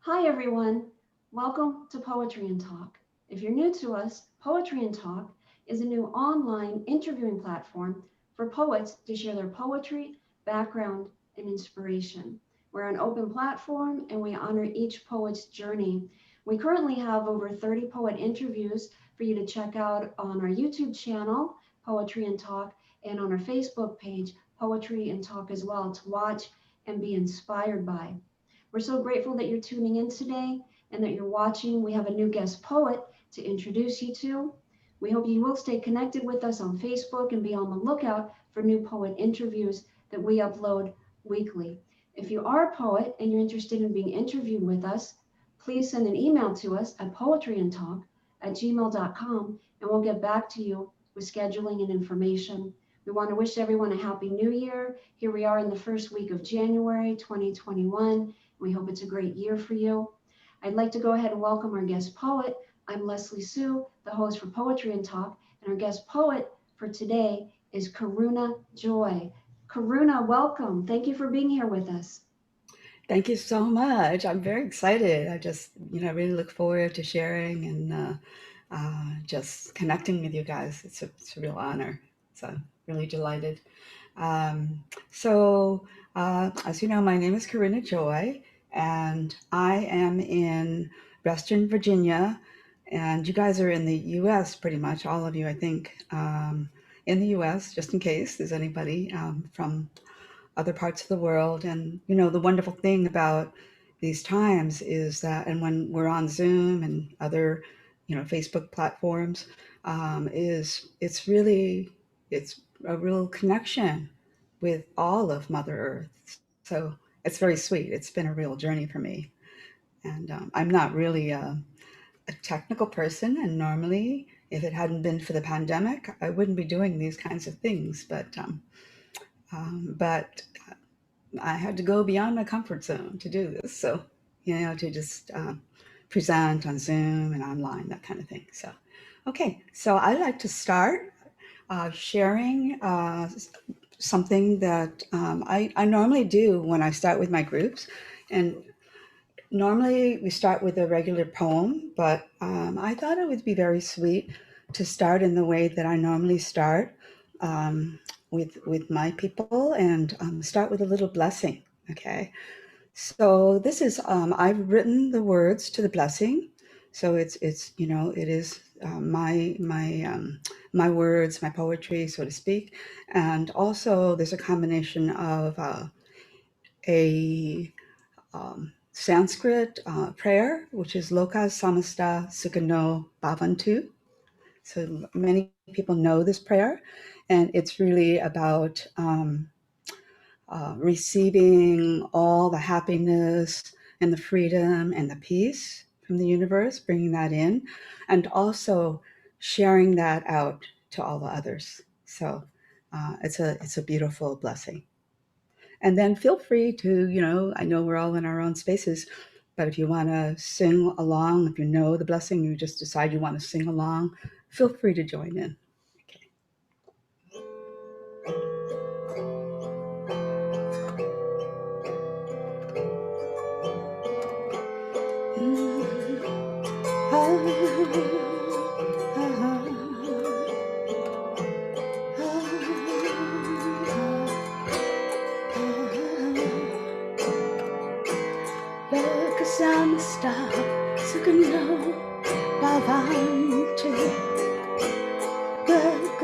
Hi everyone, welcome to Poetry and Talk. If you're new to us, Poetry and Talk is a new online interviewing platform for poets to share their poetry, background, and inspiration. We're an open platform and we honor each poet's journey. We currently have over 30 poet interviews for you to check out on our YouTube channel, Poetry and Talk, and on our Facebook page, Poetry and Talk as well, to watch and be inspired by. We're so grateful that you're tuning in today and that you're watching. We have a new guest poet to introduce you to. We hope you will stay connected with us on Facebook and be on the lookout for new poet interviews that we upload weekly. If you are a poet and you're interested in being interviewed with us, please send an email to us at poetryandtalk@gmail.com and we'll get back to you with scheduling and information. We want to wish everyone a happy new year. Here we are in the first week of January 2021. We hope it's a great year for you. I'd like to go ahead and welcome our guest poet. I'm Leslie Sue, the host for Poetry and Talk, and our guest poet for today is Karuna Joy. Karuna, welcome. Thank you for being here with us. Thank you so much. I'm very excited. I just, really look forward to sharing and just connecting with you guys. It's a real honor. So I'm really delighted. Um, as you know, my name is Karuna Joy, and I am in Reston, Virginia, and you guys are in the U.S. pretty much, all of you, I think, in the U.S., just in case there's anybody from other parts of the world. And, the wonderful thing about these times is that, and when we're on Zoom and other, Facebook platforms, it's a real connection with all of Mother Earth. So it's very sweet. It's been a real journey for me. And I'm not really a technical person. And normally, if it hadn't been for the pandemic, I wouldn't be doing these kinds of things. But I had to go beyond my comfort zone to do this. So, to just present on Zoom and online, that kind of thing. So, okay. So I'd like to start sharing something that I normally do when I start with my groups. And normally we start with a regular poem, but I thought it would be very sweet to start in the way that I normally start with my people and start with a little blessing. Okay. So this is I've written the words to the blessing. So it's it is my words, my poetry, so to speak, and also there's a combination of a Sanskrit prayer, which is Loka Samasta Sukhino Bhavantu. So many people know this prayer, and it's really about receiving all the happiness and the freedom and the peace from the universe, bringing that in, and also sharing that out to all the others. So it's a beautiful blessing. And then feel free to, I know we're all in our own spaces, but if you want to sing along, if you know the blessing, you just decide you want to sing along, feel free to join in. Okay. Samasta Sukhino Bhavantu.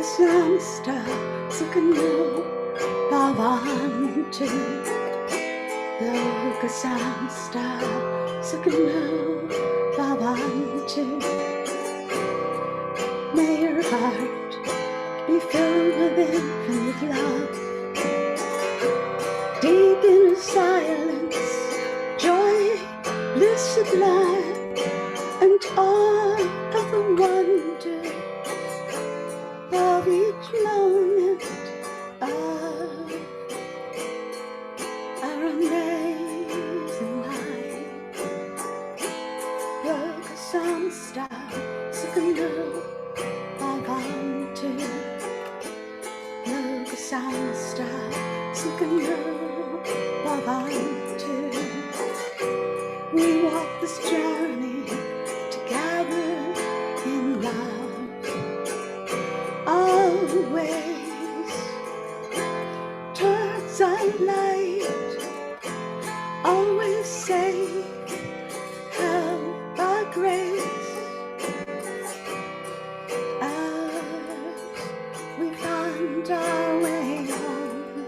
Samasta Sukhino Bhavantu. Samasta Sukhino Bhavantu. May your heart be filled with infinite love, deep in silence, joy, bliss sublime, and all of the wonder of each moment of our amazing life. Look, some star, Sukhino Bhavantu. Look, some star, Sukhino Bhavantu. We walk this journey together in love. Always towards the light. Always safe, held by grace. As we find our way home,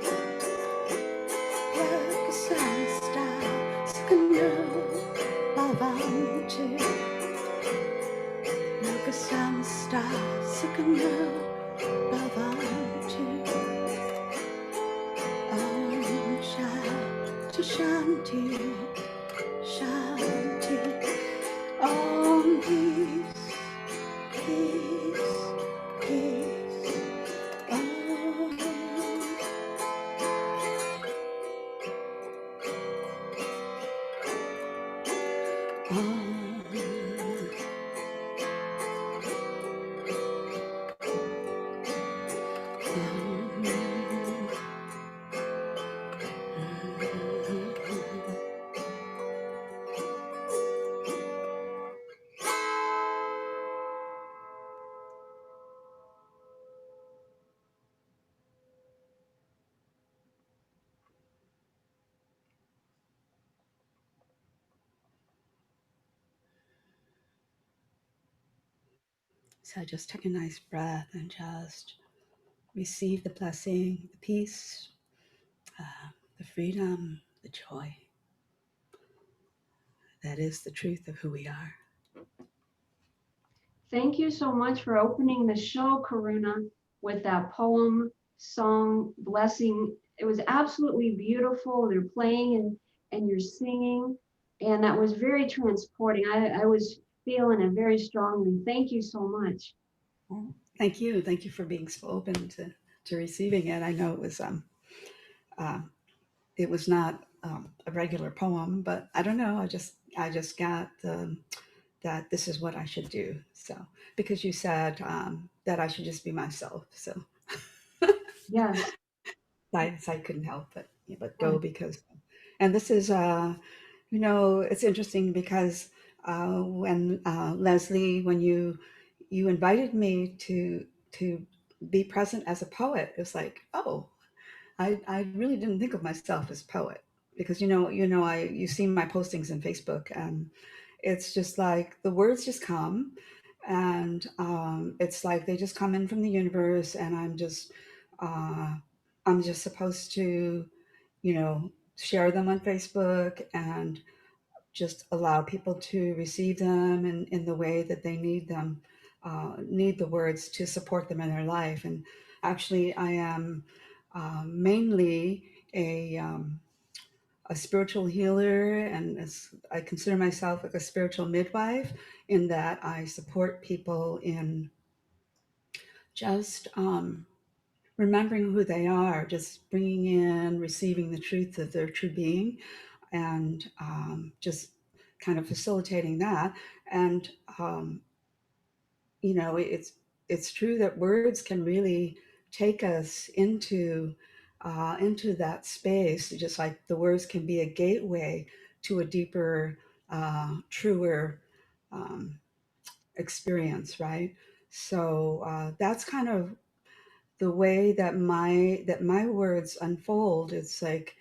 like a sunstars canoe avanti, like a sunstars canoe avanti. Om Shanti Shanti Shanti. Om peace, peace, peace. Om. So I just take a nice breath and just receive the blessing, the peace, the freedom, the joy. That is the truth of who we are. Thank you so much for opening the show, Karuna, with that poem, song, blessing. It was absolutely beautiful. They're playing and you're singing, and that was very transporting. I was feeling it very strongly. Thank you so much. Well, thank you. Thank you for being so open to receiving it. I know uh, it was not a regular poem, but I don't know. I just got that this is what I should do. So because you said that I should just be myself, so Yes. I couldn't help but Yeah. go because, and this is it's interesting because when Leslie, when you invited me to be present as a poet, it was like, oh, I really didn't think of myself as poet because you see my postings in Facebook, and it's just like the words just come, and it's like they just come in from the universe, and uh, I'm just supposed to share them on Facebook and just allow people to receive them in the way that they need them, need the words to support them in their life. And actually, I am mainly a spiritual healer, and I consider myself like a spiritual midwife in that I support people in just remembering who they are, just bringing in, receiving the truth of their true being, and just kind of facilitating that. And it's true that words can really take us into that space. Just like the words can be a gateway to a deeper, truer um, experience, right? So that's kind of the way that my words unfold. It's like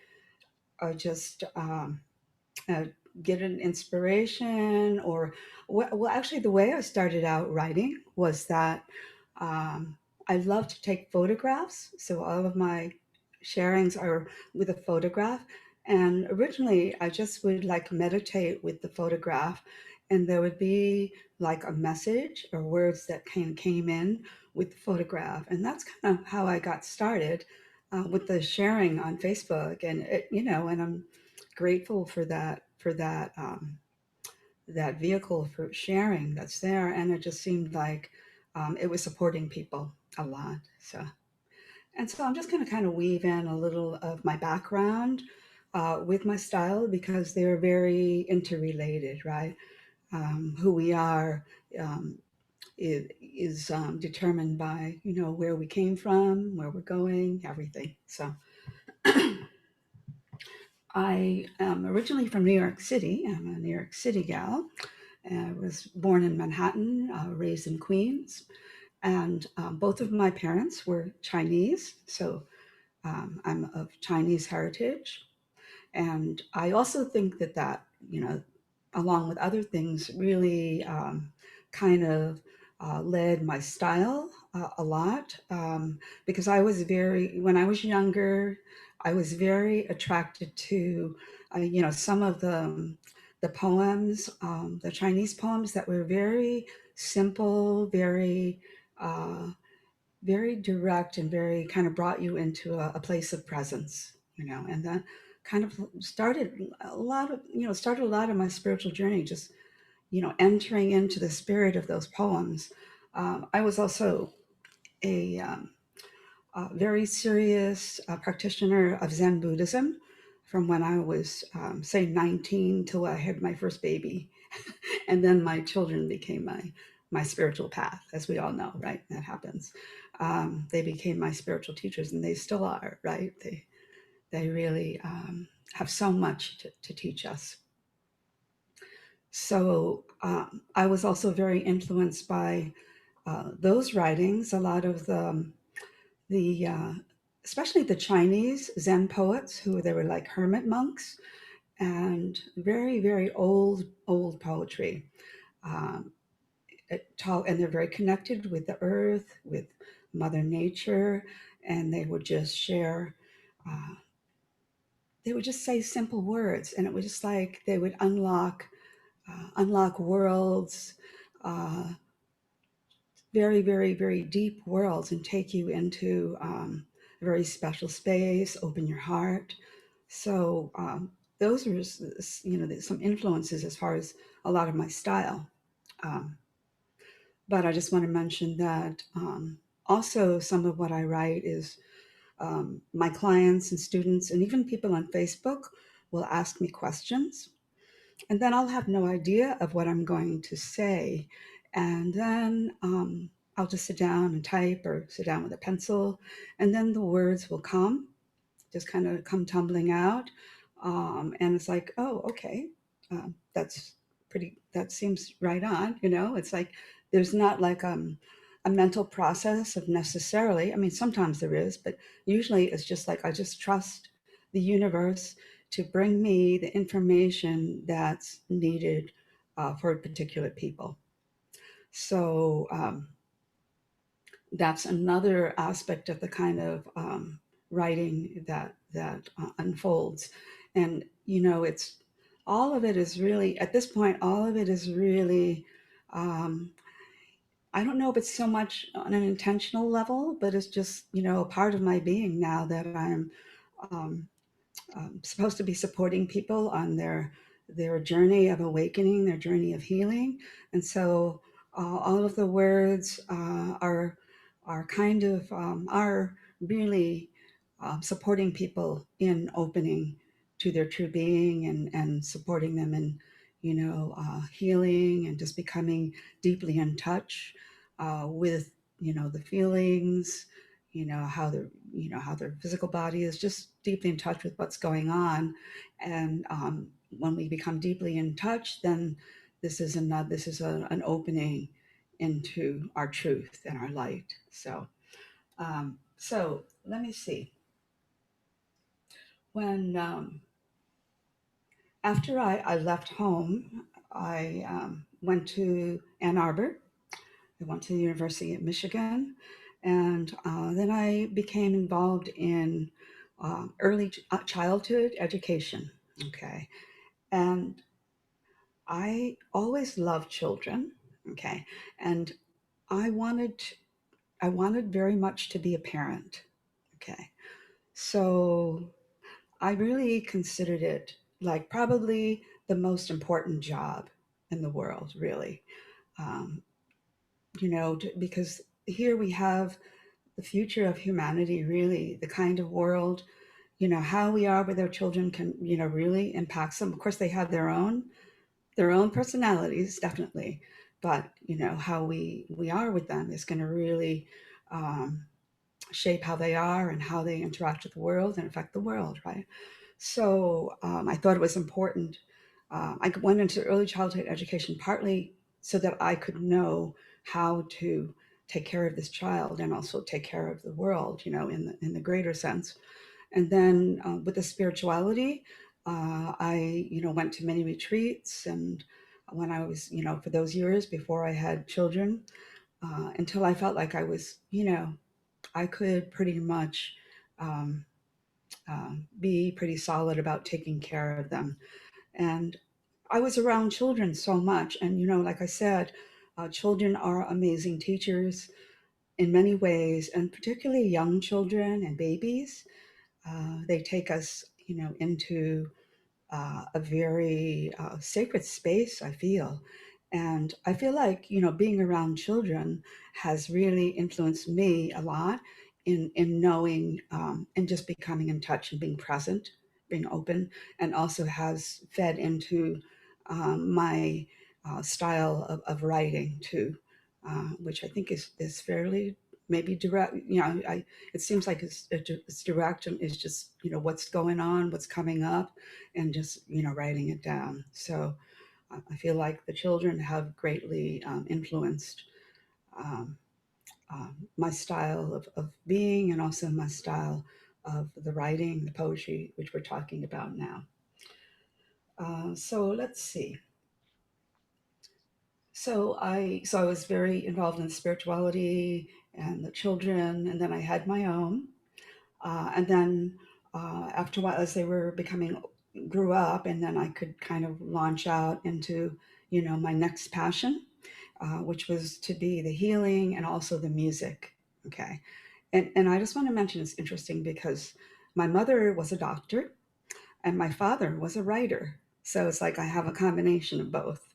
I just uh, get an inspiration, or well, actually the way I started out writing was that um, I love to take photographs, so all of my sharings are with a photograph. And originally I just would like meditate with the photograph, and there would be like a message or words that came in with the photograph, and that's kind of how I got started with the sharing on Facebook. And and I'm grateful for that vehicle for sharing that's there. And it just seemed like it was supporting people a lot. So I'm just going to kind of weave in a little of my background with my style, because they're very interrelated, right? Who we are um, is determined by where we came from, where we're going, everything. So I am originally from New York City. I'm a New York City gal. I was born in Manhattan, raised in Queens, and both of my parents were Chinese, so I'm of Chinese heritage. And I also think that along with other things, really kind of led my style a lot because when I was younger, I was very attracted to, some of the poems, the Chinese poems that were very simple, uh, very direct and very kind of brought you into a place of presence, and that kind of started a lot of my spiritual journey, just, entering into the spirit of those poems. I was also a very serious practitioner of Zen Buddhism from when I was, say, 19 till I had my first baby. And then my children became my spiritual path, as we all know, right? That happens. They became my spiritual teachers, and they still are, right? They really have so much to teach us. So I was also very influenced by those writings. A lot of the especially the Chinese Zen poets, who they were like hermit monks, and very old poetry. Um, and they're very connected with the earth, with Mother Nature, and they would just share. Uh, they would just say simple words, and it was just like they would unlock worlds, uh, very deep worlds, and take you into a very special space. Open your heart. So those were, some influences as far as a lot of my style. Um, But I just want to mention that also some of what I write is my clients and students, and even people on Facebook, will ask me questions. And then I'll have no idea of what I'm going to say. And then I'll just sit down and type or sit down with a pencil. And then the words will come, just kind of come tumbling out. And it's like, oh, okay, that's that seems right on. It's like there's not like a mental process of necessarily, I mean, sometimes there is, but usually it's just like I just trust the universe to bring me the information that's needed for particular people. So that's another aspect of the kind of writing that unfolds. And it's all of it is really, at this point, all of it is really, um, I don't know if it's so much on an intentional level, but it's just, a part of my being now that I'm um, supposed to be supporting people on their journey of awakening, their journey of healing. And so all of the words are kind of are really supporting people in opening to their true being, and supporting them in healing, and just becoming deeply in touch with the feelings, how their physical body is just deeply in touch with what's going on. And when we become deeply in touch, then this is an opening into our truth and our light. So let me see. When After I left home, I went to Ann Arbor. I went to the University of Michigan, and then I became involved in early childhood education. Okay, and I always loved children. Okay, and I wanted I wanted very much to be a parent. Okay, so I really considered it like probably the most important job in the world, really. Um, because here we have the future of humanity, really, the kind of world, how we are with our children can, really impacts them. Of course, they have their own personalities, definitely, but how we are with them is going to really um, shape how they are and how they interact with the world and affect the world, right? So I thought it was important. I went into early childhood education partly so that I could know how to take care of this child and also take care of the world, in the greater sense. And then with the spirituality, I, went to many retreats, and when I was, for those years before I had children, until I felt like I was, I could pretty much um, be pretty solid about taking care of them. And I was around children so much. And, like I said, children are amazing teachers in many ways, and particularly young children and babies. They take us, into a very sacred space, I feel. And I feel like, being around children has really influenced me a lot in knowing and just becoming in touch and being present, being open, and also has fed into my style of writing too, which I think is fairly maybe direct. It seems like it's direct and it's just, what's going on, what's coming up, and just writing it down. So I feel like the children have greatly influenced um, my style of being, and also my style of the writing, the poetry, which we're talking about now. So let's see. So I was very involved in spirituality and the children, and then I had my own. And then after a while, as they were grew up, and then I could kind of launch out into, my next passion, which was to be the healing and also the music. Okay. And I just want to mention it's interesting because my mother was a doctor and my father was a writer. So it's like I have a combination of both.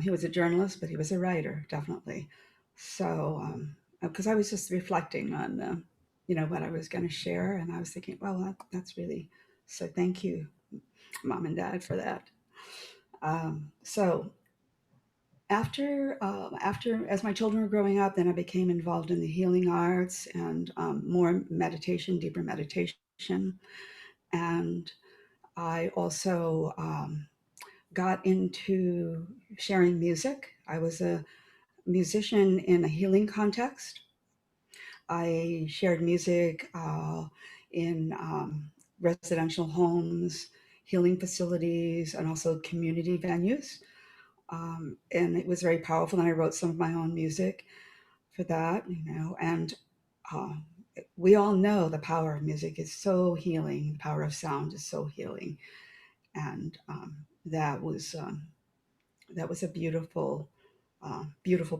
He was a journalist, but he was a writer, definitely. So, because I was just reflecting on, what I was going to share, and I was thinking, well, that's really so. Thank you, mom and dad, for that. So after as my children were growing up, then I became involved in the healing arts and more meditation, deeper meditation, and I also got into sharing music. I was a musician in a healing context. I shared music in residential homes, healing facilities, and also community venues. And it was very powerful. And I wrote some of my own music for that, and uh, we all know the power of music is so healing. The power of sound is so healing. And that was a beautiful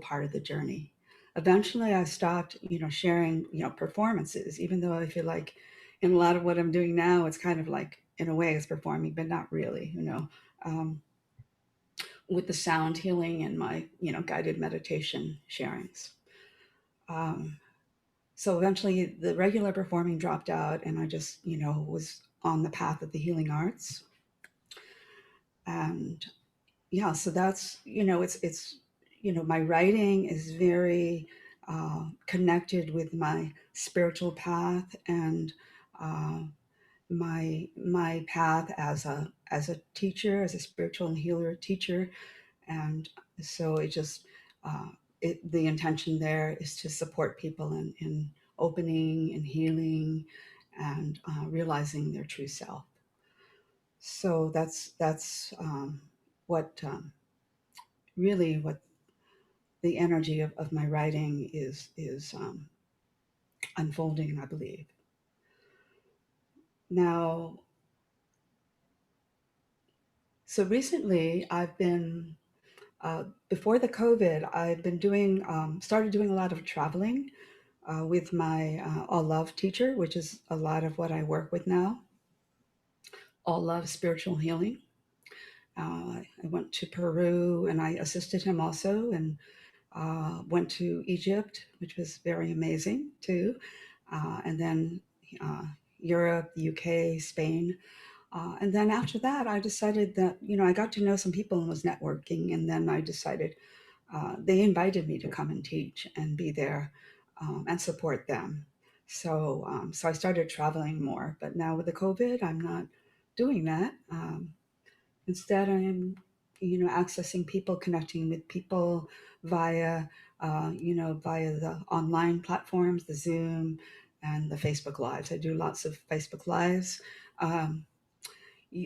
part of the journey. Eventually, I stopped, sharing, performances, even though I feel like in a lot of what I'm doing now, it's kind of like, in a way, it's performing, but not really. Um, with the sound healing and my, guided meditation sharings. Um, so eventually, the regular performing dropped out, and I just, was on the path of the healing arts. And yeah, so that's, it's my writing is very connected with my spiritual path and uh, my path as a teacher, as a spiritual and healer teacher. And so it just uh, the intention there is to support people in opening and healing and realizing their true self. So that's what really what the energy of my writing is unfolding, I believe. Now, so recently I've been before the COVID, I've been doing started doing a lot of traveling with my All Love teacher, which is a lot of what I work with now. All Love Spiritual Healing. I went to Peru and I assisted him also, and went to Egypt, which was very amazing too, and then uh, Europe, UK, Spain. And then after that, I decided that, I got to know some people and was networking. And then I decided they invited me to come and teach and be there and support them. So I started traveling more. But now with the COVID, I'm not doing that. Instead, I'm, accessing people, connecting with people via, via the online platforms, the Zoom and the Facebook Lives. I do lots of Facebook Lives. Um,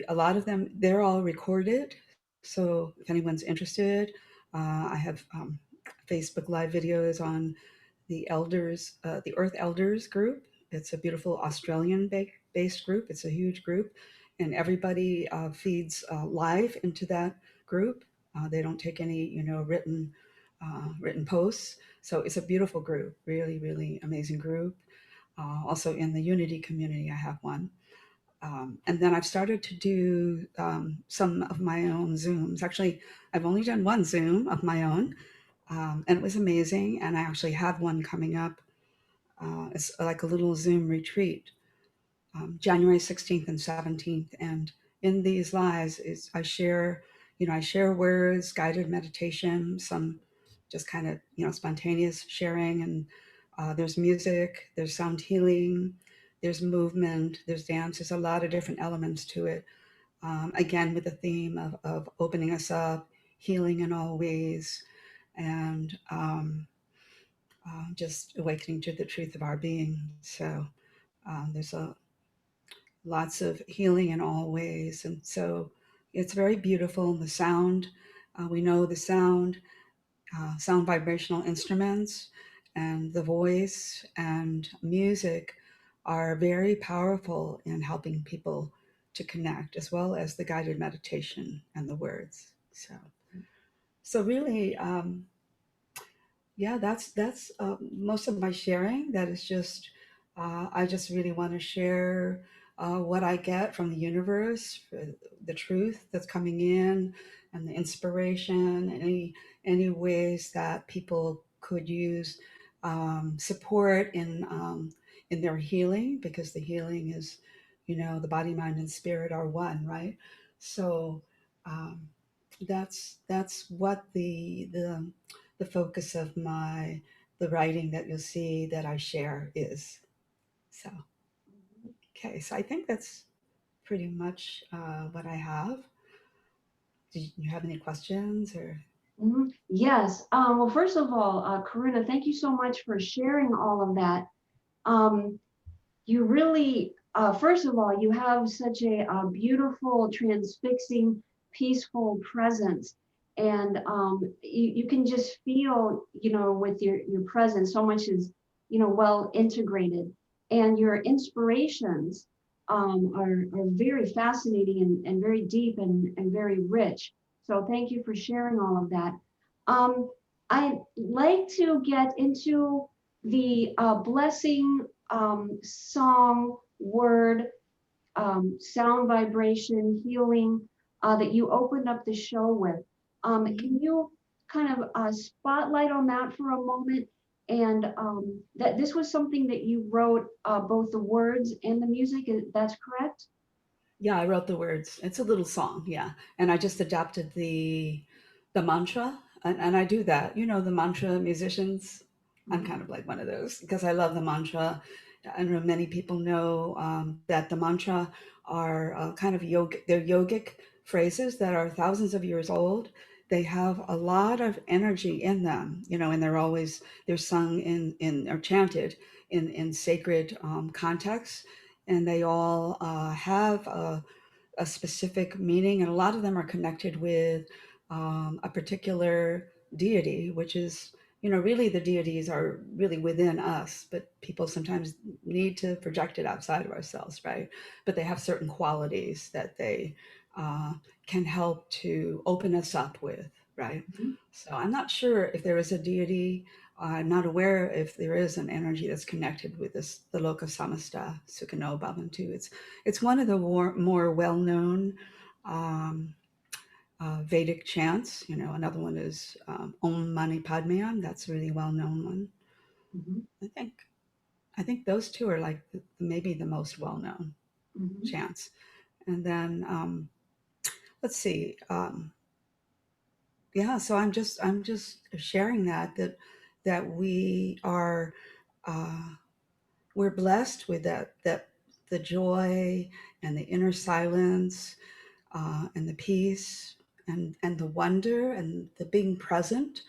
a lot of them, they're all recorded. So if anyone's interested, I have Facebook Live videos on the Earth Elders group. It's a beautiful Australian based group. It's a huge group, and everybody feeds live into that group. They don't take any, written posts. So it's a beautiful group, really, really amazing group. Also in the Unity community, I have one. And then I've started to do some of my own Zooms. Actually, I've only done one Zoom of my own, and it was amazing. And I actually have one coming up. It's like a little Zoom retreat, January 16th and 17th. And in these lives, is I share words, guided meditation, some just kind of spontaneous sharing, and there's music, there's sound healing, there's movement, there's dance. There's a lot of different elements to it. Again, with the theme of opening us up, healing in all ways, and just awakening to the truth of our being. So there's lots of healing in all ways. And so it's very beautiful. The sound, we know the sound vibrational instruments and the voice and music are very powerful in helping people to connect, as well as the guided meditation and the words. So really, yeah, that's most of my sharing. That is just, I just really want to share what I get from the universe, the truth that's coming in, and the inspiration. Any ways that people could use support in their healing, because the healing is, the body, mind, and spirit are one, right? So um, that's what the focus of the writing that you'll see that I share is. So okay, so I think that's pretty much what I have. Do you have any questions or? Yes. Well, first of all, Karuna, thank you so much for sharing all of that. You really, first of all, you have such a beautiful, transfixing, peaceful presence. And you can just feel, with your presence, so much is, well integrated. And your inspirations are very fascinating and very deep and very rich. So thank you for sharing all of that. Um, I'd like to get into the blessing song, word, sound vibration, healing that you opened up the show with. Can you kind of spotlight on that for a moment? And that this was something that you wrote both the words and the music, that's correct? Yeah, I wrote the words. It's a little song, yeah, and I just adapted the mantra, and I do that. The mantra musicians. I'm Mhm. kind of like one of those because I love the mantra. I know many people know that the mantra are kind of they're yogic phrases that are thousands of years old. They have a lot of energy in them, and they're sung in or chanted in sacred contexts, and they all have a specific meaning, and a lot of them are connected with a particular deity, which is, really the deities are really within us, but people sometimes need to project it outside of ourselves, right? But they have certain qualities that they uh, can help to open us up with, right? Mhm. So I'm not sure if there is a deity. I'm not aware if there is an energy that's connected with this, the Loka Samasta Sukhano Bhavantu. It's one of the more well-known um, Vedic chants. Another one is Om Mani Padme Hum. That's a really well-known one. Mhm. I think I think those two are like maybe the most well-known Mhm. chants. And then let's see. Yeah, so I'm just sharing that we are we're blessed with that the joy and the inner silence and the peace and the wonder and the being present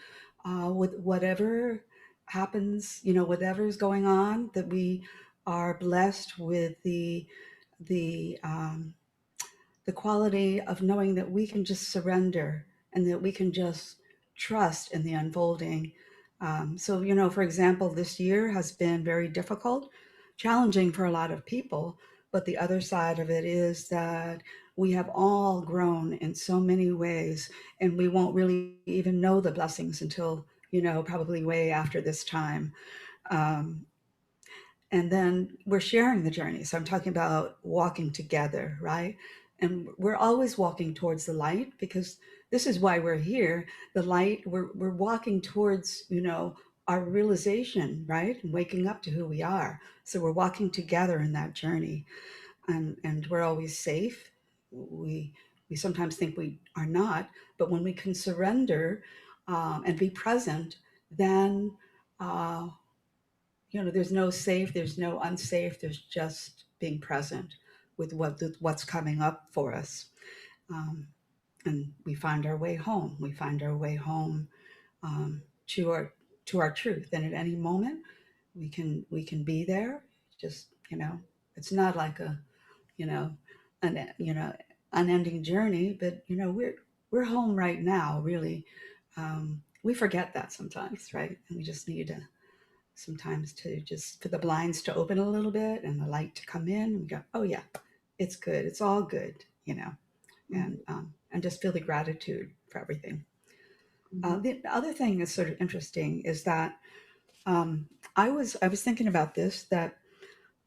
with whatever happens, whatever is going on, that we are blessed with the the quality of knowing that we can just surrender and that we can just trust in the unfolding. So, for example, this year has been very difficult, challenging for a lot of people. But the other side of it is that we have all grown in so many ways, and we won't really even know the blessings until, probably way after this time. Um, and then we're sharing the journey. So I'm talking about walking together, right? And we're always walking towards the light, because this is why we're here. The light, we're walking towards, our realization, right? And waking up to who we are. So we're walking together in that journey, and we're always safe. We sometimes think we are not, but when we can surrender and be present, then uh, there's no safe, there's no unsafe, there's just being present with what's coming up for us. Um, and we find our way home. We find our way home to our truth. And at any moment, we can be there. Just it's not like a you know an unending journey, but we're home right now. Really, we forget that sometimes, right? And we just need to sometimes to just for the blinds to open a little bit and the light to come in and we go, oh yeah, it's good, it's all good, Mhm. and just feel the gratitude for everything. Mhm. The other thing that's sort of interesting is that um, I was thinking about this, that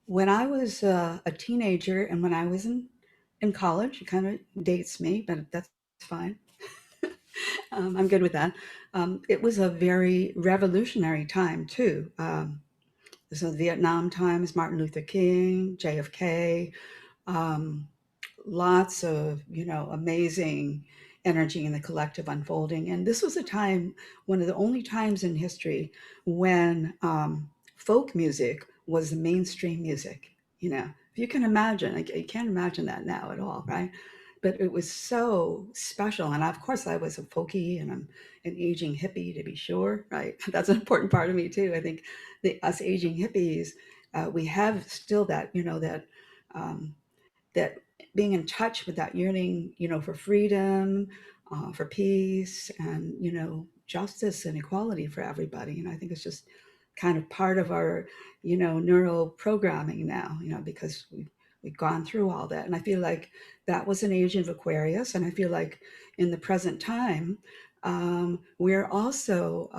when I was a teenager and when I was in college, it kind of dates me, but that's fine. I'm good with that. It was a very revolutionary time too. So Vietnam times, Martin Luther King, JFK, um, lots of amazing energy in the collective unfolding. And this was a time, one of the only times in history when folk music was the mainstream music. If you can imagine, like, you can't imagine that now at all, right? But it was so special. And of course, I was a folkie, and I'm an aging hippie, to be sure, right? That's an important part of me too. I think us aging hippies, we have still that, um, that being in touch with that yearning, for freedom, for peace, and justice and equality for everybody. And I think it's just kind of part of our, neural programming now, because we've gone through all that. And I feel like that was an Agent of Aquarius, and I feel like in the present time, we're also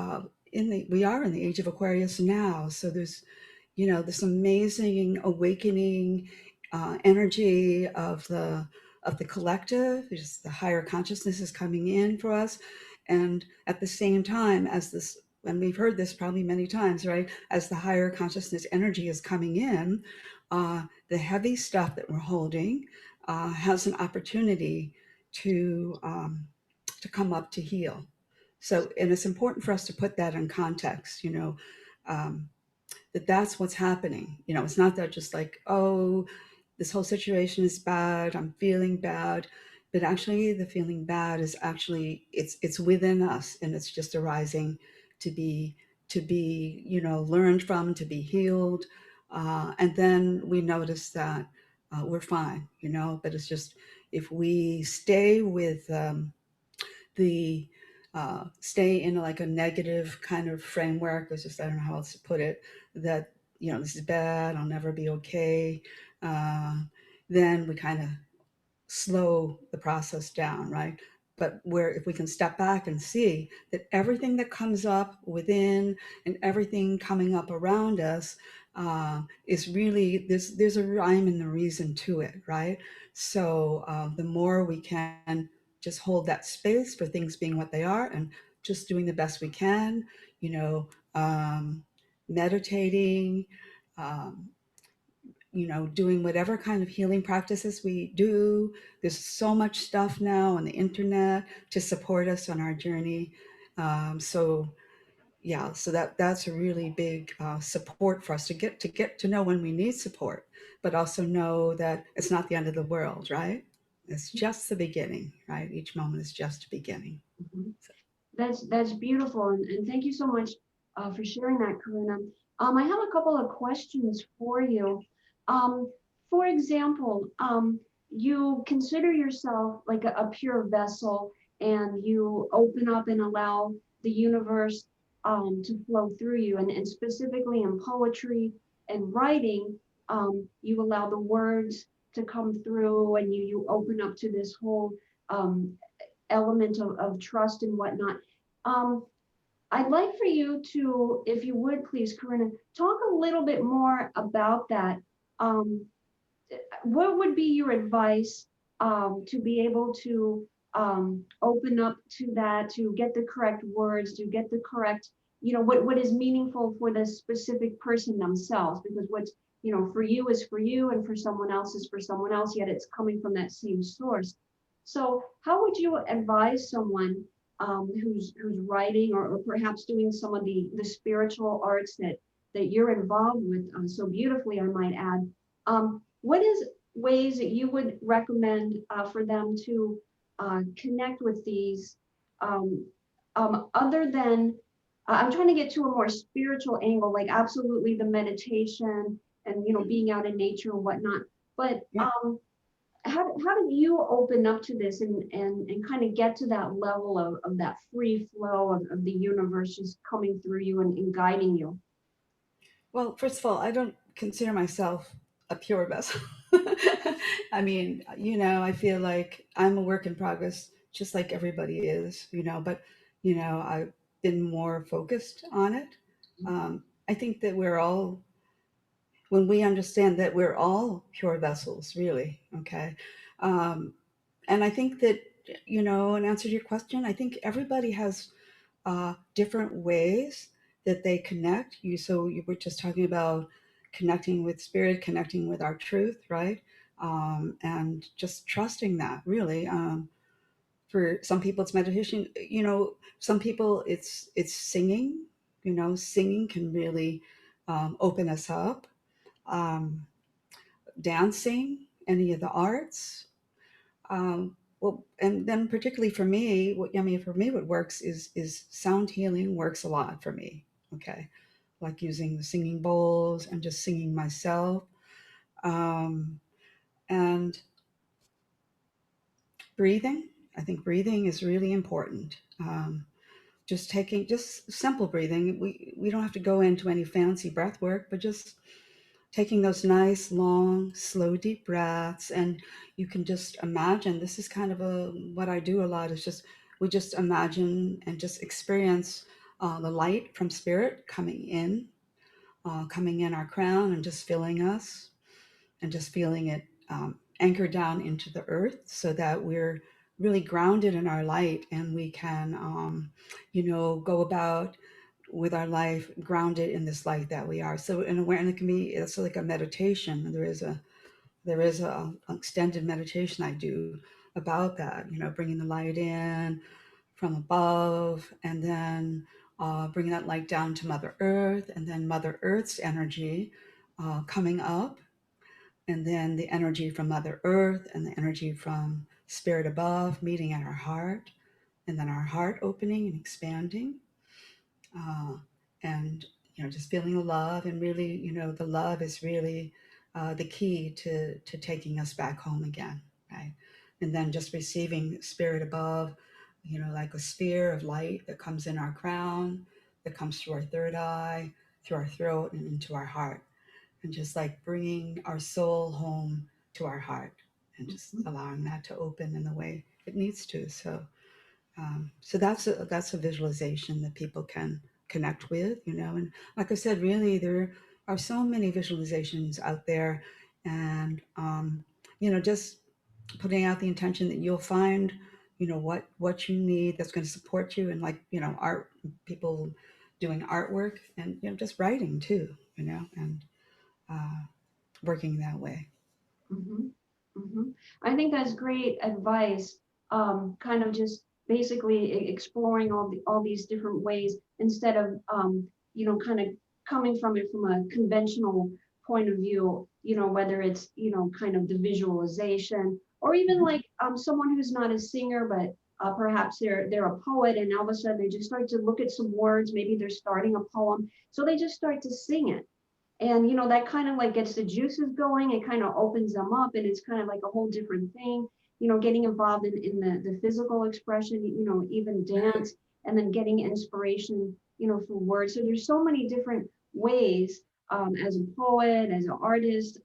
we are in the age of Aquarius now. So there's this amazing awakening energy of the collective, just the higher consciousness is coming in for us. And at the same time as this, and we've heard this probably many times, right? As the higher consciousness energy is coming in, the heavy stuff that we're holding has an opportunity to um, to come up to heal. So, and it's important for us to put that in context. Um, that that's what's happening. It's not that just like, oh, this whole situation is bad, I'm feeling bad, but actually the feeling bad is actually it's within us, and it's just arising to be learned from, to be healed, and then we notice that we're fine. But it's just if we stay with the stay in like a negative kind of framework. It's just, I don't know how else to put it, that this is bad, I'll never be okay. Uh, then we kind of slow the process down, right? But where if we can step back and see that everything that comes up within and everything coming up around us is really there's a rhyme and a reason to it, right? So the more we can just hold that space for things being what they are and just doing the best we can, you know, um, meditating, um, doing whatever kind of healing practices we do. There's so much stuff now on the internet to support us on our journey. So yeah, so that's a really big support for us to get to know when we need support, but also know that it's not the end of the world, right? It's just the beginning, right? Each moment is just a beginning. Mhm. That's beautiful, and thank you so much for sharing that, Karuna. I have a couple of questions for you. Um, for example, you consider yourself like a pure vessel, and you open up and allow the universe to flow through you, and specifically in poetry and writing, you allow the words to come through, and you open up to this whole um, element of trust and whatnot. Um, I'd like for you to, if you would please, Karina, talk a little bit more about that. Um, what would be your advice to be able to open up to that, to get the correct words, to get the correct, what is meaningful for the specific person themselves? Because what's, for you is for you, and for someone else is for someone else, yet it's coming from that same source. So how would you advise someone who's writing, or perhaps doing some of the spiritual arts that you're involved with so beautifully, I might add? What is ways that you would recommend for them to connect with these um, other than I'm trying to get to a more spiritual angle, like absolutely the meditation and being out in nature and whatnot. But Yeah. how did you open up to this and kind of get to that level of that free flow of the universe just coming through you and guiding you? Well, first of all, I don't consider myself a pure vessel. I mean, I feel like I'm a work in progress, just like everybody is, but, I've been more focused on it. I think that when we understand that we're all pure vessels, really, okay? Um, and I think that, in answer to your question, I think everybody has different ways that they connect. So you were just talking about connecting with spirit, connecting with our truth, right? And just trusting that, really. For some people, it's meditation. Some people it's singing. Singing can really open us up. Um, Dancing, any of the arts. Well, and then particularly for me, what works is sound healing works a lot for me. Okay, like using the singing bowls and just singing myself, um, and breathing. I think breathing is really important. Just simple breathing. We don't have to go into any fancy breath work, but just taking those nice, long, slow, deep breaths. And you can just imagine this is kind of what I do a lot is just we just imagine and just experience the light from spirit coming in our crown and just filling us and just feeling it anchor down into the earth so that we're really grounded in our light and we can, go about with our life grounded in this light that we are. So in awareness, it can be it's like a meditation. There is a extended meditation I do about that. Bringing the light in from above, and then bringing that light down to Mother Earth, and then Mother Earth's energy coming up, and then the energy from Mother Earth and the energy from Spirit above meeting at our heart, and then our heart opening and expanding, uh, and just feeling the love, and really, the love is really the key to taking us back home again, right? And then just receiving Spirit above, like a sphere of light that comes in our crown, that comes through our third eye, through our throat, and into our heart, and just like bringing our soul home to our heart and just Mhm, allowing that to open in the way it needs to. So that's a visualization that people can connect with, and like I said, really there are so many visualizations out there, and just putting out the intention that you'll find, what you need that's going to support you, and like art people doing artwork, and just writing too, and uh, working that way. mhm, mhm. I think that's great advice. Kind of just basically exploring all these different ways instead of kind of coming from it from a conventional point of view, whether it's kind of the visualization, or even Mhm. like someone who's not a singer, but perhaps they're a poet, and all of a sudden they just start to look at some words, maybe they're starting a poem, so they just start to sing it. And that kind of like gets the juices going. It kind of opens them up, and it's kind of like a whole different thing. Getting involved in the physical expression, even Right. dance, and then getting inspiration, for words. So there's so many different ways, as a poet, as an artist,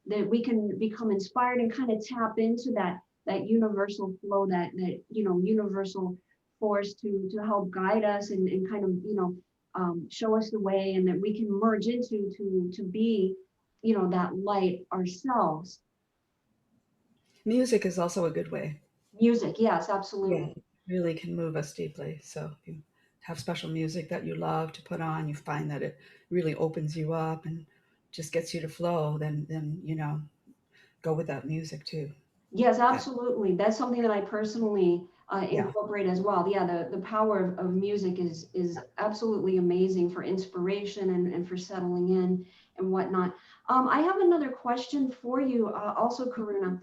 that we can become inspired and kind of tap into that universal flow, that universal force to help guide us, and kind of show us the way, and that we can merge into to be that light ourselves. Music is also a good way. Music, yes, Yeah, absolutely. it really can move us deeply. So if you have special music that you love to put on, you find that it really opens you up and just gets you to flow, then go with that music too. Yes, That absolutely. That's something that I personally yeah. incorporate as well. Yeah, the power of music is absolutely amazing for inspiration, and for settling in and whatnot. I have another question for you, also, Karuna.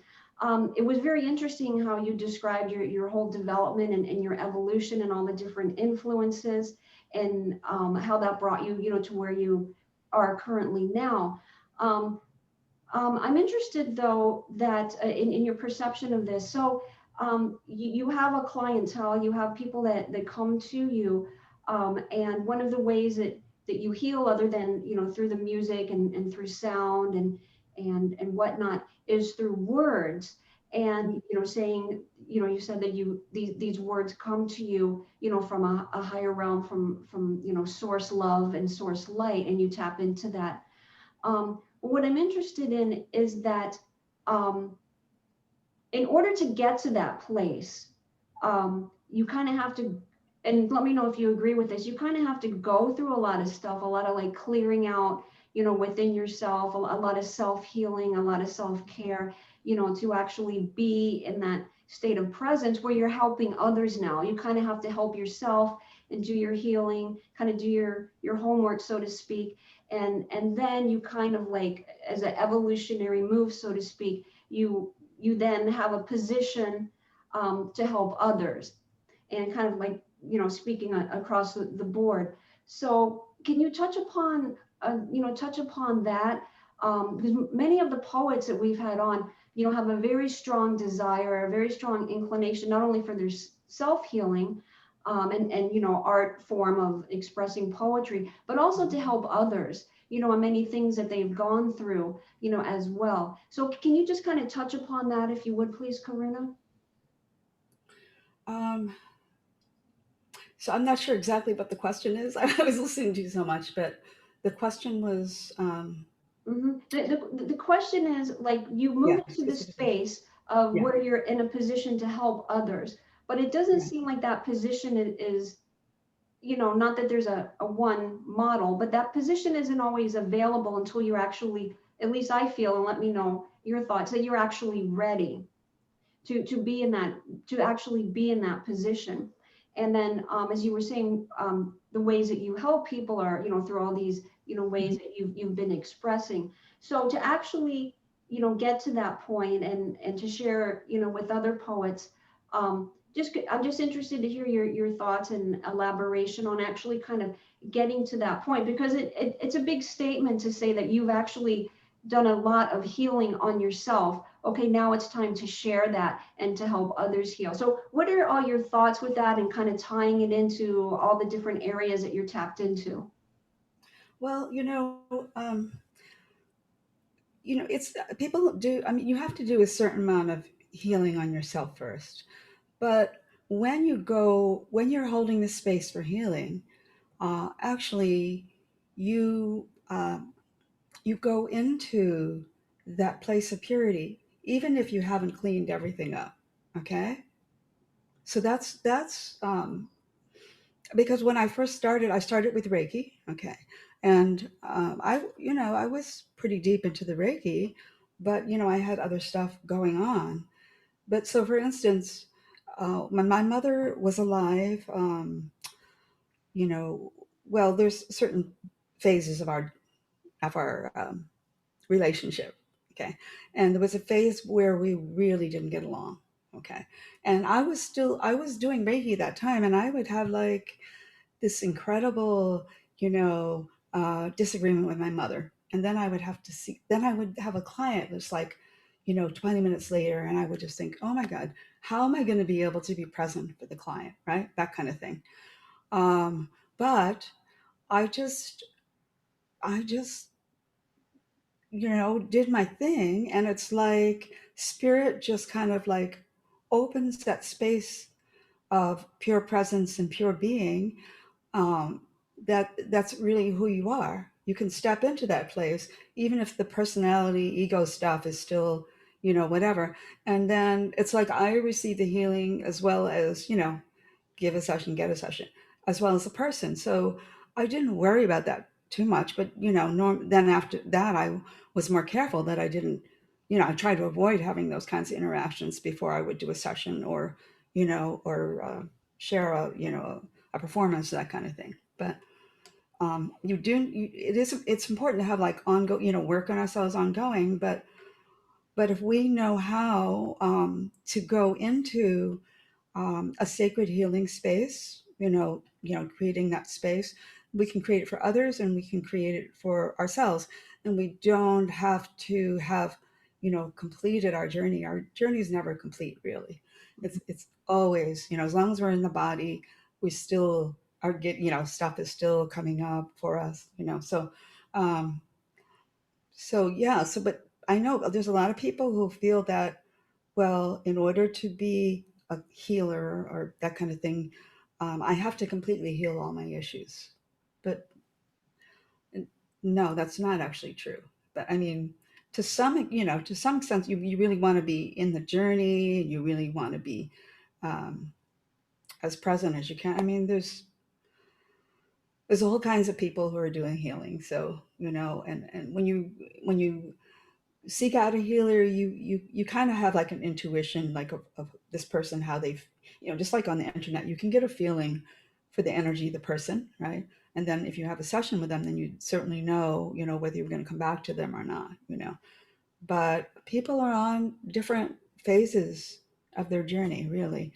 It was very interesting how you described your whole development, and your evolution, and all the different influences, and how that brought you, to where you are currently now. Um, I'm interested, though, that in your perception of this. So you have a clientele, you have people that come to you, and one of the ways that you heal, other than through the music, and through sound, and whatnot, is through words. And saying, you said that these words come to you, from a higher realm, from source love and source light, and you tap into that. What I'm interested in is that, um, in order to get to that place, you kind of have to, and let me know if you agree with this, you kind of have to go through a lot of stuff, a lot of like clearing out, within yourself, a lot of self healing, a lot of self care, to actually be in that state of presence where you're helping others now. You kind of have to help yourself and do your healing, kind of do your homework, so to speak. And then you kind of like, as an evolutionary move, so to speak, you then have a position, to help others, and kind of like speaking across the board. So can you touch upon that, because many of the poets that we've had on, have a very strong desire, a very strong inclination, not only for their self-healing, and art form of expressing poetry, but also to help others, and many things that they've gone through, as well. So can you just kind of touch upon that, if you would, please, Karuna? Um, so I'm not sure exactly what the question is. I was listening to you so much, but the question was, The question is, like, you move yeah, into the specifically. space of Yeah, where you're in a position to help others, but it doesn't yeah. seem like that position is, not that there's a one model, but that position isn't always available until you're actually, at least I feel, and let me know your thoughts, that you're actually ready to be in that, to actually be in that position. And then, as you were saying, the ways that you help people are, through all these, ways Mhm. that you've been expressing. So to actually, get to that point, and to share, with other poets, I'm just interested to hear your thoughts and elaboration on actually kind of getting to that point, because it's a big statement to say that you've actually done a lot of healing on yourself. Okay, now it's time to share that and to help others heal. So what are all your thoughts with that, and kind of tying it into all the different areas that you're tapped into? Well, it's people do. I mean, you have to do a certain amount of healing on yourself first. But when you're holding the space for healing, actually, you you go into that place of purity, even if you haven't cleaned everything up. Okay, so that's because when I first started, I started with Reiki. Okay, and I was pretty deep into the Reiki, but I had other stuff going on. But so, for instance, when my mother was alive, you know, well, there's certain phases of our relationship. Okay. And there was a phase where we really didn't get along. Okay. And I was doing Reiki that time, and I would have like this incredible, disagreement with my mother. And then then I would have a client that's like, 20 minutes later, and I would just think, oh my God, how am I going to be able to be present for the client? Right. That kind of thing. Um, but I just, I just did my thing. And it's like spirit just kind of like opens that space of pure presence and pure being. Um, that's really who you are. You can step into that place, even if the personality, ego stuff is still, whatever. And then it's like I receive the healing as well as, give a session, get a session, as well as a person. So I didn't worry about that too much. But then after that, I was more careful that I didn't, I tried to avoid having those kinds of interactions before I would do a session or, or share a performance, that kind of thing. But it's important to have like ongoing, work on ourselves ongoing. But if we know how to go into a sacred healing space, creating that space. We can create it for others and we can create it for ourselves. And we don't have to have, completed our journey. Our journey is never complete, really. It's always, as long as we're in the body, we still are stuff is still coming up for us, um, yeah, but I know there's a lot of people who feel that, well, in order to be a healer or that kind of thing, I have to completely heal all my issues. But no, that's not actually true. But I mean, to some extent, you really want to be in the journey. You really want to be um, as present as you can. I mean, there's all kinds of people who are doing healing. So and when you seek out a healer, you kind of have like an intuition, like of this person, how they've, just like on the internet, you can get a feeling for the energy of the person, right? And then if you have a session with them, then you certainly know, whether you're going to come back to them or not. But people are on different phases of their journey, really.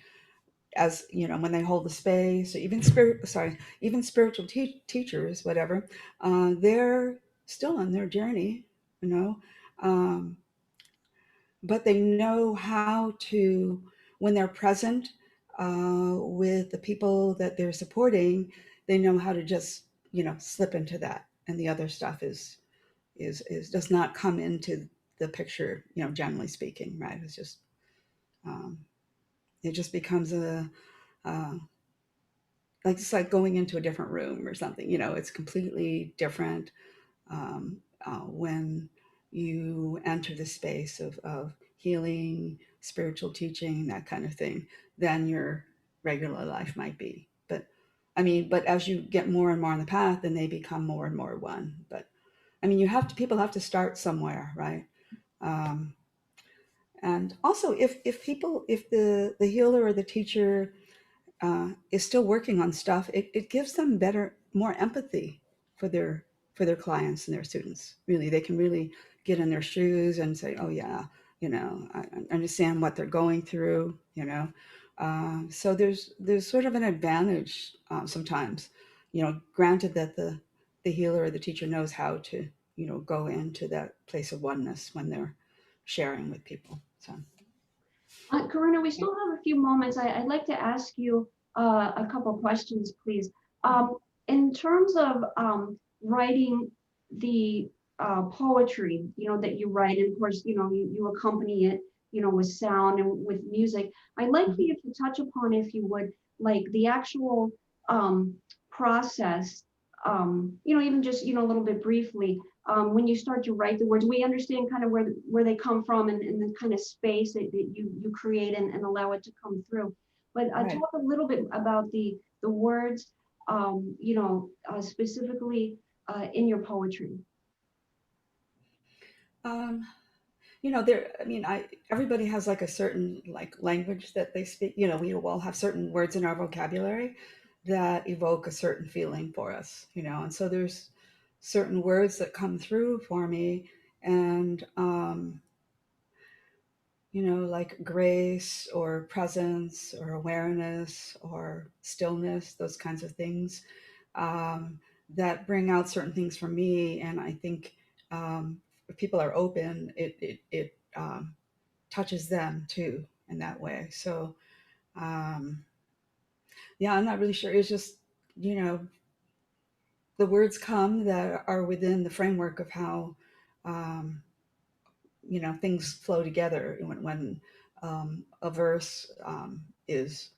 As when they hold the space, or even spiritual teachers, whatever, they're still on their journey, you know. Um, but they know how to, when they're present with the people that they're supporting, they know how to just slip into that, and the other stuff is does not come into the picture, generally speaking, right? It's just um, it just becomes a uh, like it's like going into a different room or something. It's completely different when you enter the space of healing, spiritual teaching, that kind of thing, than your regular life might be. But I mean, but as you get more and more on the path, then they become more and more one. But I mean, people have to start somewhere, right? Um, and also, if the healer or the teacher is still working on stuff, it gives them more empathy for their clients and their students. Really, they can really get in their shoes and say, "Oh yeah, I understand what they're going through." So there's sort of an advantage sometimes. Granted that the healer or the teacher knows how to go into that place of oneness when they're sharing with people. So. Karuna, we still have a few moments. I'd like to ask you a couple questions, please. In terms of writing the poetry, that you write, and of course, you accompany it, with sound and with music. I'd like for you to touch upon, if you would, like the actual um, process, even just, a little bit briefly, when you start to write the words, we understand kind of where they come from, and the kind of space that you create and allow it to come through. But Right. talk a little bit about the words, specifically in your poetry. Um, there, I mean, everybody has like a certain like language that they speak. We all have certain words in our vocabulary that evoke a certain feeling for us, and so there's certain words that come through for me, and like grace or presence or awareness or stillness, those kinds of things, that bring out certain things for me. And I think if people are open, it touches them too in that way. So, um, yeah, I'm not really sure. It's just, you know, the words come that are within the framework of how, um, things flow together when a verse is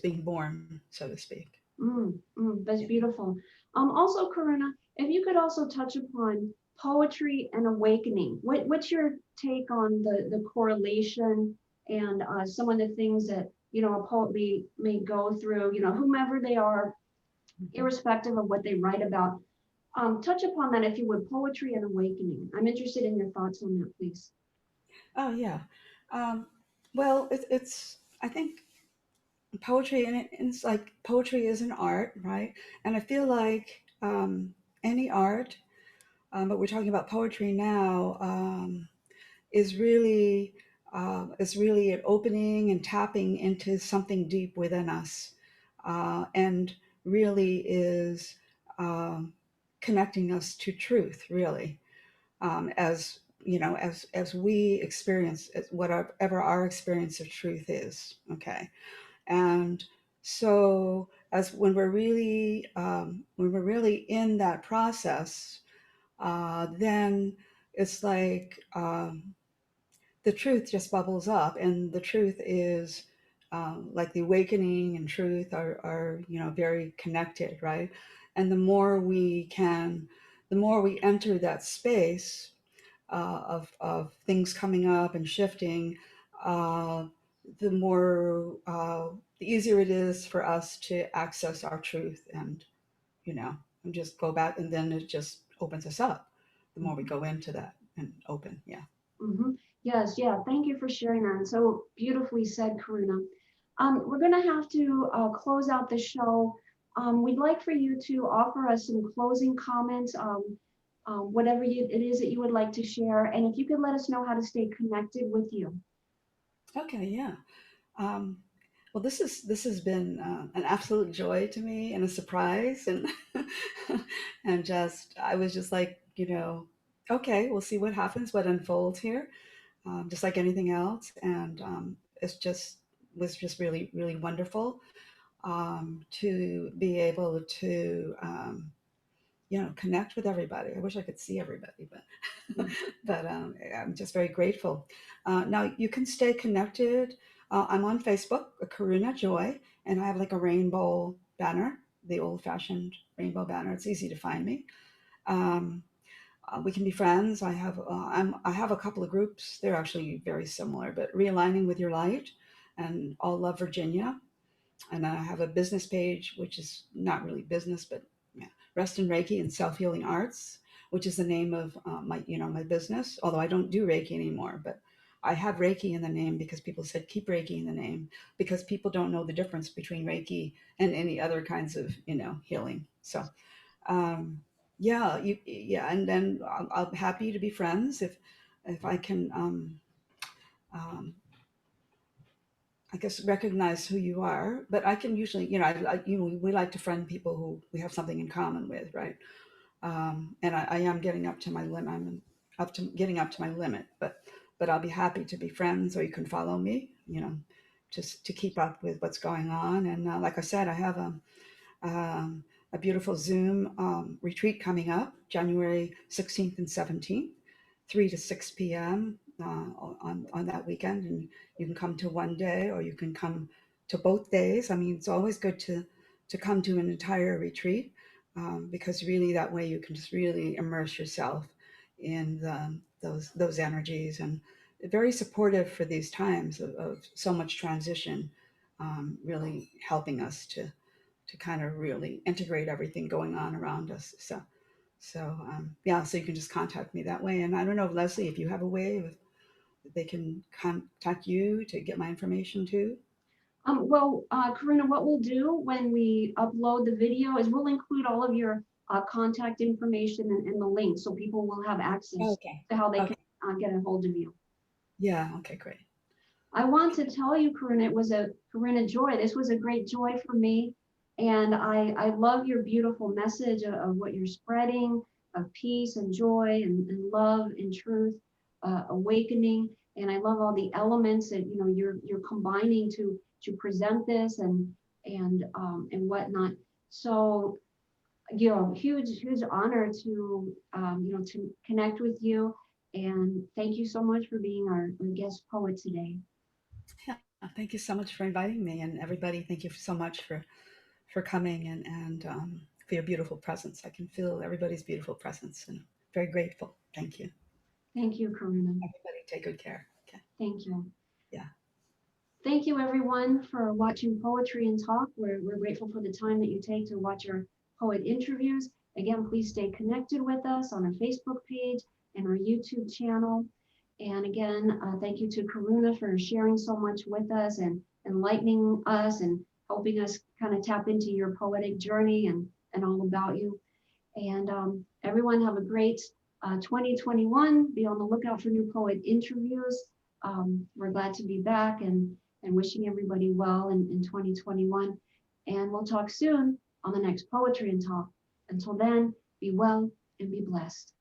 being born, so to speak. That's Yeah. beautiful. Also, Karuna, if you could also touch upon poetry and awakening. What's your take on the correlation and some of the things that, a poet may go through, whomever they are, Mhm. irrespective of what they write about. Touch upon that, if you would, poetry and awakening. I'm interested in your thoughts on that, please. Oh, yeah. Um, well, I think poetry, and it's like poetry is an art, right? And I feel like any art, but we're talking about poetry now, is really an opening and tapping into something deep within us, and really is um, connecting us to truth, really, as as we experience whatever our experience of truth is. Okay. And so as when we're really in that process, then it's like the truth just bubbles up, and the truth is like the awakening and truth are very connected, right? And the more we enter that space of things coming up and shifting, uh, the more the easier it is for us to access our truth, you know and just go back, and then it just opens us up the more we go into that and open. Yeah. hmm Yes, yeah. Thank you for sharing that. And so beautifully said, Karuna. We're going to have to close out the show. We'd like for you to offer us some closing comments, whatever it is that you would like to share. And if you could let us know how to stay connected with you. Okay. Yeah. um, well, this has been an absolute joy to me and a surprise, and and just I was just like, okay, we'll see what happens, what unfolds here, just like anything else. And it's just was just really, really wonderful to be able to connect with everybody. I wish I could see everybody, but but I'm just very grateful. Now you can stay connected. I'm on Facebook, Karuna Joy, and I have like a rainbow banner, the old-fashioned rainbow banner. It's easy to find me. Um, we can be friends. I have a couple of groups. They're actually very similar, but Realigning with Your Light and All Love Virginia. And I have a business page, which is not really business, but yeah, Reston Reiki and Self Healing Arts, which is the name of my business. Although I don't do Reiki anymore, but I have Reiki in the name because people said keep Reiki in the name, because people don't know the difference between Reiki and any other kinds of healing. So um, yeah, and then I'll be happy to be friends if I can. Um, I guess recognize who you are, but I can usually, we like to friend people who we have something in common with, right? And I am getting up to my limit. I'm up to getting up to my limit, but I'll be happy to be friends, or you can follow me, just to keep up with what's going on. And like I said, I have um, a beautiful Zoom retreat coming up January 16th and 17th, 3 to 6 p.m. On that weekend. And you can come to one day, or you can come to both days. I mean, it's always good to come to an entire retreat, because really that way you can just really immerse yourself in those energies, and very supportive for these times of so much transition, really helping us to kind of really integrate everything going on around us. So yeah, so you can just contact me that way. And I don't know, Leslie, if you have a way of they can contact you to get my information too? Karuna, what we'll do when we upload the video is we'll include all of your contact information and the link so people will have access Okay. to how they can Okay. get a hold of you. Yeah. Okay. Great. I want to tell you, Karuna, Karuna Joy. This was a great joy for me. And I love your beautiful message of what you're spreading, of peace and joy and love and truth, awakening. And I love all the elements that you're combining to present this and whatnot. So huge honor to to connect with you. And thank you so much for being our guest poet today. Yeah. Thank you so much for inviting me, and everybody. Thank you so much for coming and for your beautiful presence. I can feel everybody's beautiful presence, and very grateful. Thank you. Thank you, Karuna. Everybody, take good care. Okay. Thank you. Yeah. Thank you, everyone, for watching Poetry and Talk. We're grateful for the time that you take to watch our poet interviews. Again, please stay connected with us on our Facebook page and our YouTube channel. And again, thank you to Karuna for sharing so much with us and enlightening us and helping us kind of tap into your poetic journey and all about you. And everyone have a great 2021. Be on the lookout for new poet interviews. We're glad to be back and wishing everybody well in 2021. And we'll talk soon on the next Poetry and Talk. Until then, be well and be blessed.